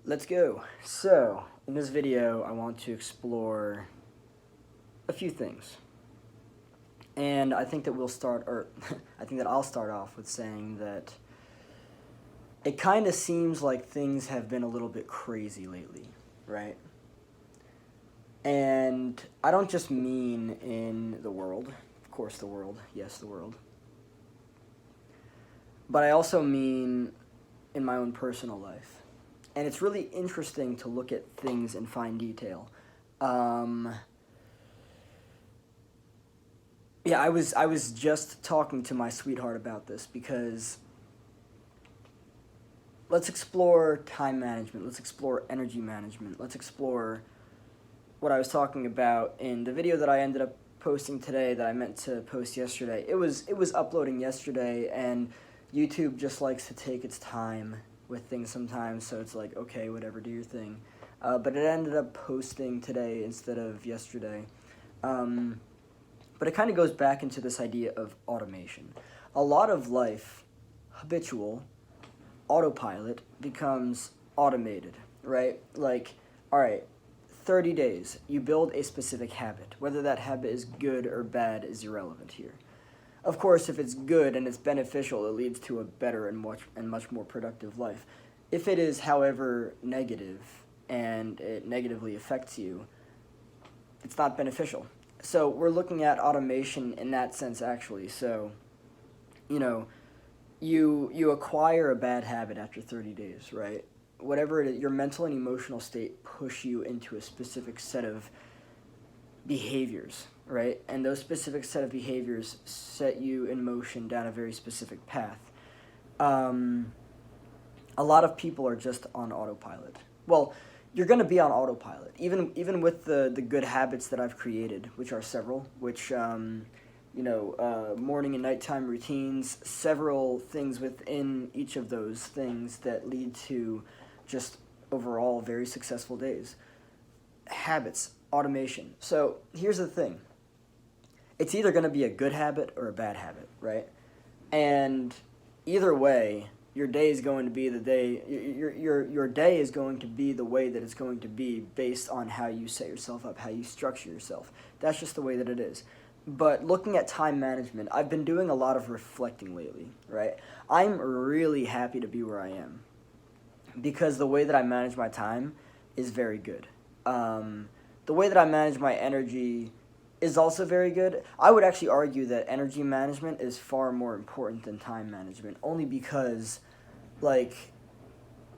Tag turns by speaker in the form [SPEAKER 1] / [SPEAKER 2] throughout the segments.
[SPEAKER 1] Let's go. So, in this video, I want to explore a few things. And I think that I think that I'll start off with saying that it kind of seems like things have been a little bit crazy lately, right? And I don't just mean in the world, of course, the world, yes, the world. But I also mean in my own personal life. And it's really interesting to look at things in fine detail. Um, yeah, I was just talking to my sweetheart about this because let's explore time management. Let's explore energy management. Let's explore what I was talking about in the video that I ended up posting today that I meant to post yesterday. It was uploading yesterday, and YouTube just likes to take its time with things sometimes, so it's like, okay, whatever, do your thing. But it ended up posting today instead of yesterday. But it kind of goes back into this idea of automation. A lot of life, habitual, autopilot, becomes automated, right? Like, all right, 30 days, you build a specific habit. Whether that habit is good or bad is irrelevant here. Of course, if it's good and it's beneficial, it leads to a better and much more productive life. If it is, however, negative and it negatively affects you, it's not beneficial. So we're looking at automation in that sense, actually. So, you know, you acquire a bad habit after 30 days, right? Whatever it is, your mental and emotional state push you into a specific set of behaviors, right? And those specific set of behaviors set you in motion down a very specific path. Um, a lot of people are just on autopilot. Well, you're going to be on autopilot, even with the good habits that I've created, which are several, which morning and nighttime routines, several things within each of those things that lead to just overall very successful days. Habits, automation. So here's the thing. It's either going to be a good habit or a bad habit, right? And either way, your day is going to be the day. Your day is going to be the way that it's going to be based on how you set yourself up, how you structure yourself. That's just the way that it is. But looking at time management, I've been doing a lot of reflecting lately, right? I'm really happy to be where I am because the way that I manage my time is very good. The way that I manage my energy is also very good. I would actually argue that energy management is far more important than time management, only because, like,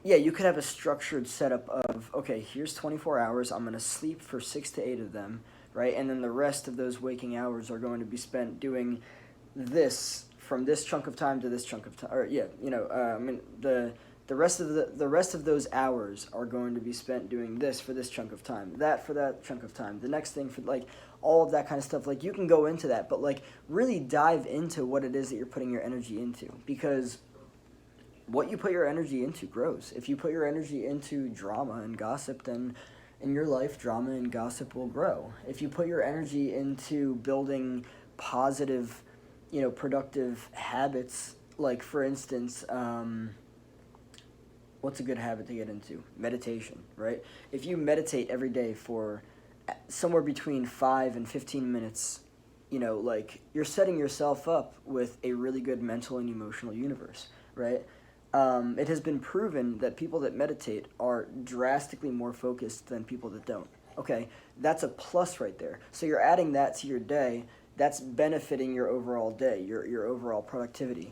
[SPEAKER 1] yeah, you could have a structured setup of, okay, here's 24 hours, I'm going to sleep for 6 to 8 of them, right? And then the rest of those waking hours are going to be spent doing this from this chunk of time to this chunk of time. Or, yeah, the rest of those hours are going to be spent doing this for this chunk of time, that for that chunk of time, the next thing for, like, all of that kind of stuff. Like, you can go into that, but, like, really dive into what it is that you're putting your energy into, because what you put your energy into grows. If you put your energy into drama and gossip, then in your life, drama and gossip will grow. If you put your energy into building positive, productive habits, like, for instance, what's a good habit to get into? Meditation, right? If you meditate every day for somewhere between 5 and 15 minutes, like, you're setting yourself up with a really good mental and emotional universe, right? It has been proven that people that meditate are drastically more focused than people that don't. Okay, that's a plus right there. So you're adding that to your day. That's benefiting your overall day, your overall productivity.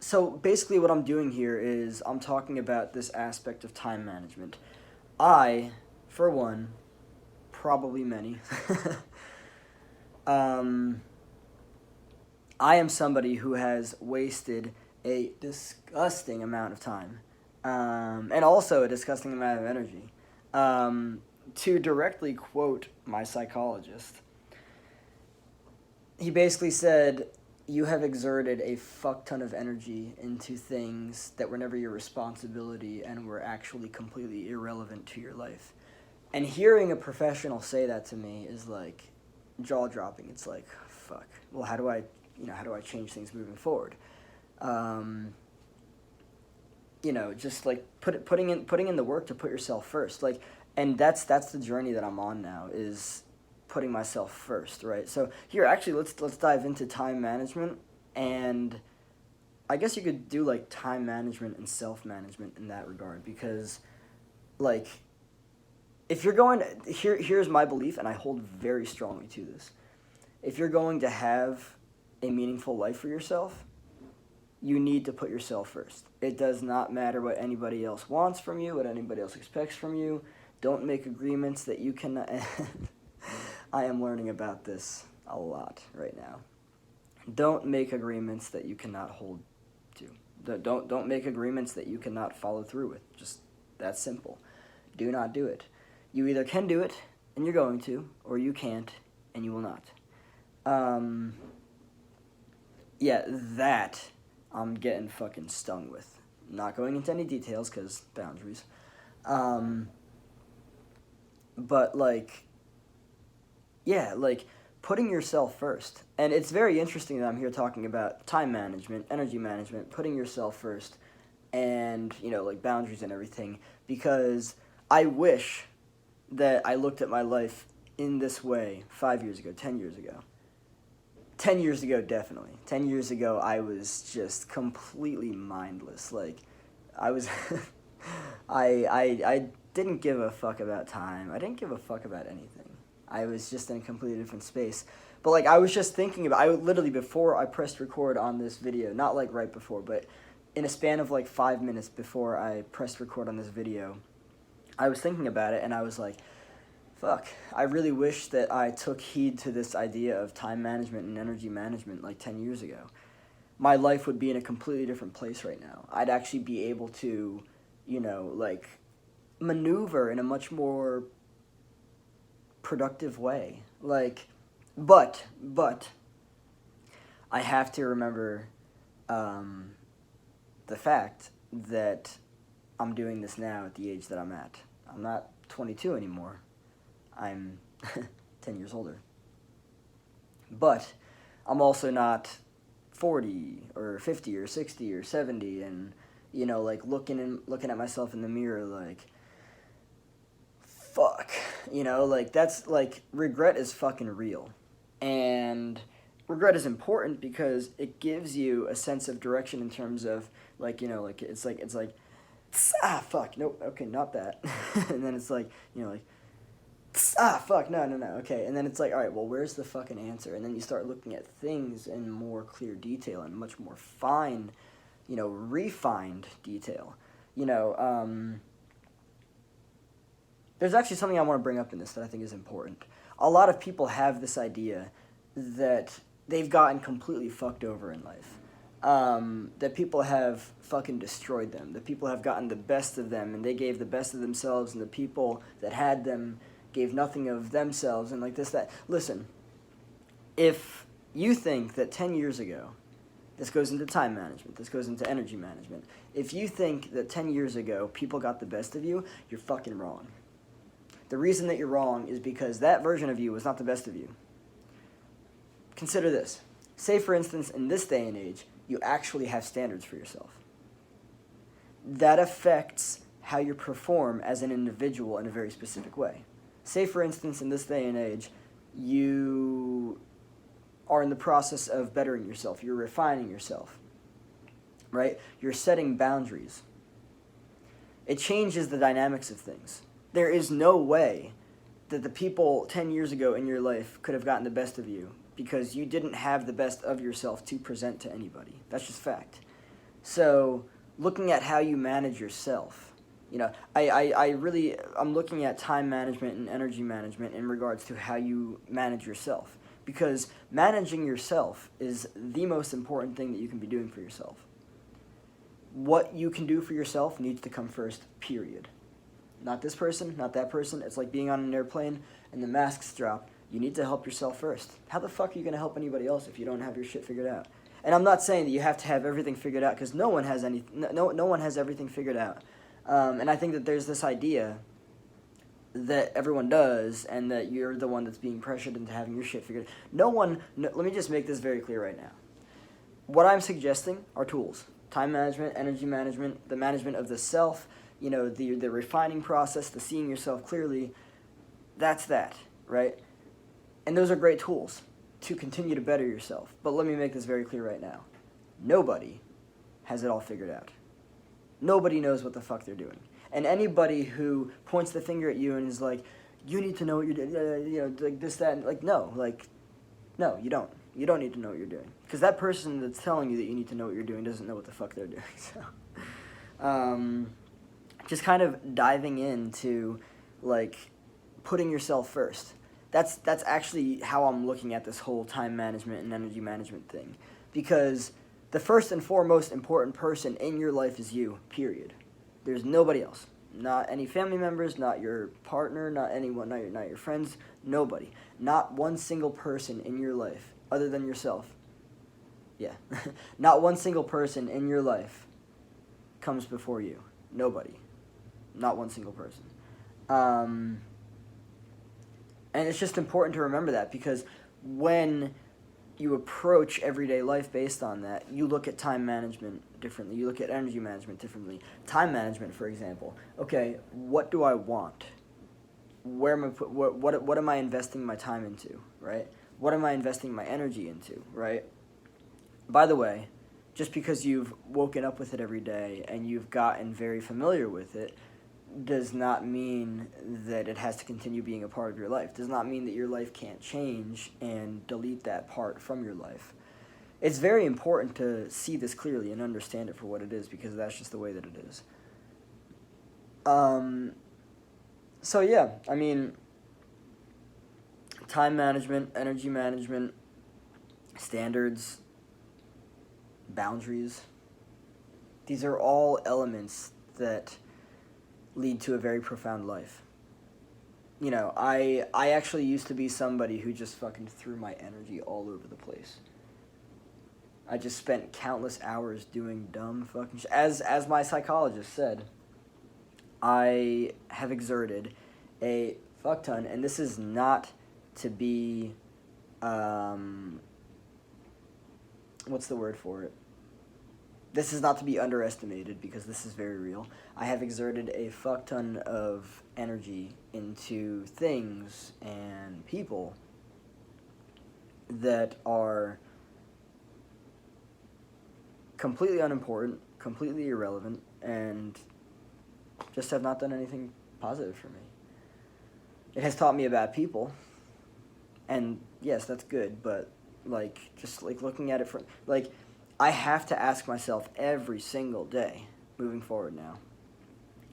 [SPEAKER 1] So basically what I'm doing here is I'm talking about this aspect of time management. I, for one, probably many, um, I am somebody who has wasted a disgusting amount of time, and also a disgusting amount of energy. To directly quote my psychologist, he basically said, you have exerted a fuck ton of energy into things that were never your responsibility and were actually completely irrelevant to your life. And hearing a professional say that to me is like jaw dropping. It's like, fuck. Well, how do I change things moving forward? Um, just like putting in the work to put yourself first. Like, and that's the journey that I'm on now, is putting myself first, right? So here, actually, let's dive into time management, and I guess you could do like time management and self-management in that regard, because like if you're going to, here's my belief, and I hold very strongly to this. If you're going to have a meaningful life for yourself, you need to put yourself first. It does not matter what anybody else wants from you, what anybody else expects from you. Don't make agreements that you cannot. I am learning about this a lot right now. Don't make agreements that you cannot hold to. Don't make agreements that you cannot follow through with. Just that simple. Do not do it. You either can do it, and you're going to, or you can't, and you will not. Yeah, that I'm getting fucking stung with. Not going into any details, because boundaries. But, like, yeah, like, putting yourself first. And it's very interesting that I'm here talking about time management, energy management, putting yourself first, and, like, boundaries and everything, because I wish that I looked at my life in this way 5 years ago, 10 years ago. 10 years ago, definitely. 10 years ago, I was just completely mindless. Like, I was... I didn't give a fuck about time. I didn't give a fuck about anything. I was just in a completely different space. But, like, I was just thinking about... I literally, before I pressed record on this video, not, like, right before, but in a span of, like, 5 minutes before I pressed record on this video, I was thinking about it, and I was like, fuck, I really wish that I took heed to this idea of time management and energy management like 10 years ago. My life would be in a completely different place right now. I'd actually be able to, like, maneuver in a much more productive way. Like, but, I have to remember the fact that I'm doing this now at the age that I'm at. I'm not 22 anymore. I'm 10 years older. But I'm also not 40 or 50 or 60 or 70 and, like, looking at myself in the mirror like, fuck. Like, that's, like, regret is fucking real. And regret is important because it gives you a sense of direction in terms of, like, like, it's like, fuck, nope, okay, not that. And then it's like, like, fuck, no, okay. And then it's like, all right, well, where's the fucking answer? And then you start looking at things in more clear detail and much more fine, refined detail. There's actually something I want to bring up in this that I think is important. A lot of people have this idea that they've gotten completely fucked over in life. That people have fucking destroyed them. That people have gotten the best of them, and they gave the best of themselves, and the people that had them gave nothing of themselves, and like this, that. Listen, if you think that 10 years ago, this goes into time management, this goes into energy management, if you think that 10 years ago people got the best of you, you're fucking wrong. The reason that you're wrong is because that version of you was not the best of you. Consider this. Say, for instance, in this day and age, you actually have standards for yourself. That affects how you perform as an individual in a very specific way. Say, for instance, in this day and age, you are in the process of bettering yourself. You're refining yourself, right? You're setting boundaries. It changes the dynamics of things. There is no way that the people 10 years ago in your life could have gotten the best of you because you didn't have the best of yourself to present to anybody. That's just fact. So, looking at how you manage yourself, I'm looking at time management and energy management in regards to how you manage yourself. Because managing yourself is the most important thing that you can be doing for yourself. What you can do for yourself needs to come first, period. Not this person, not that person. It's like being on an airplane and the masks drop. You need to help yourself first. How the fuck are you going to help anybody else if you don't have your shit figured out? And I'm not saying that you have to have everything figured out, because no one has everything figured out. And I think that there's this idea that everyone does, and that you're the one that's being pressured into having your shit figured out. Let me just make this very clear right now. What I'm suggesting are tools Time management, energy management, the management of the self, the refining process, the seeing yourself clearly, that's that, right? And those are great tools to continue to better yourself. But let me make this very clear right now. Nobody has it all figured out. Nobody knows what the fuck they're doing. And anybody who points the finger at you and is like, you need to know what you're doing, like this, that, and no, you don't. You don't need to know what you're doing. Because that person that's telling you that you need to know what you're doing doesn't know what the fuck they're doing. So, just kind of diving into, putting yourself first. That's actually how I'm looking at this whole time management and energy management thing. Because the first and foremost important person in your life is you, period. There's nobody else. Not any family members, not your partner, not anyone, not your friends, nobody. Not one single person in your life other than yourself. Yeah. Not one single person in your life comes before you. Nobody. Not one single person. And it's just important to remember that, because when you approach everyday life based on that, you look at time management differently. You look at energy management differently. Time management, for example. Okay, what do I want? Where am I what am I investing my time into, right? What am I investing my energy into, right? By the way, just because you've woken up with it every day and you've gotten very familiar with it does not mean that it has to continue being a part of your life. Does not mean that your life can't change and delete that part from your life. It's very important to see this clearly and understand it for what it is, because that's just the way that it is. So yeah, I mean, time management, energy management, standards, boundaries, these are all elements that lead to a very profound life. I actually used to be somebody who just fucking threw my energy all over the place. I just spent countless hours doing dumb fucking shit. As my psychologist said, I have exerted a fuck ton, and this is not to be, what's the word for it? This is not to be underestimated, because this is very real. I have exerted a fuck ton of energy into things and people that are completely unimportant, completely irrelevant, and just have not done anything positive for me. It has taught me about people, and yes, that's good, but just looking at it from I have to ask myself every single day, moving forward now,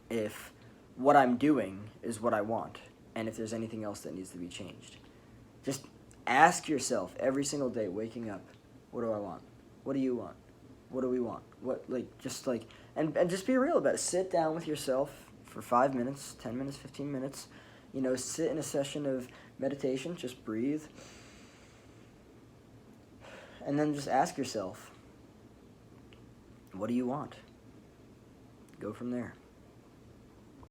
[SPEAKER 1] if what I'm doing is what I want, and if there's anything else that needs to be changed. Just ask yourself every single day, waking up, what do I want? What do you want? What do we want? And just be real about it. Sit down with yourself for 5 minutes, 10 minutes, 15 minutes, sit in a session of meditation, just breathe, and then just ask yourself, what do you want? Go from there.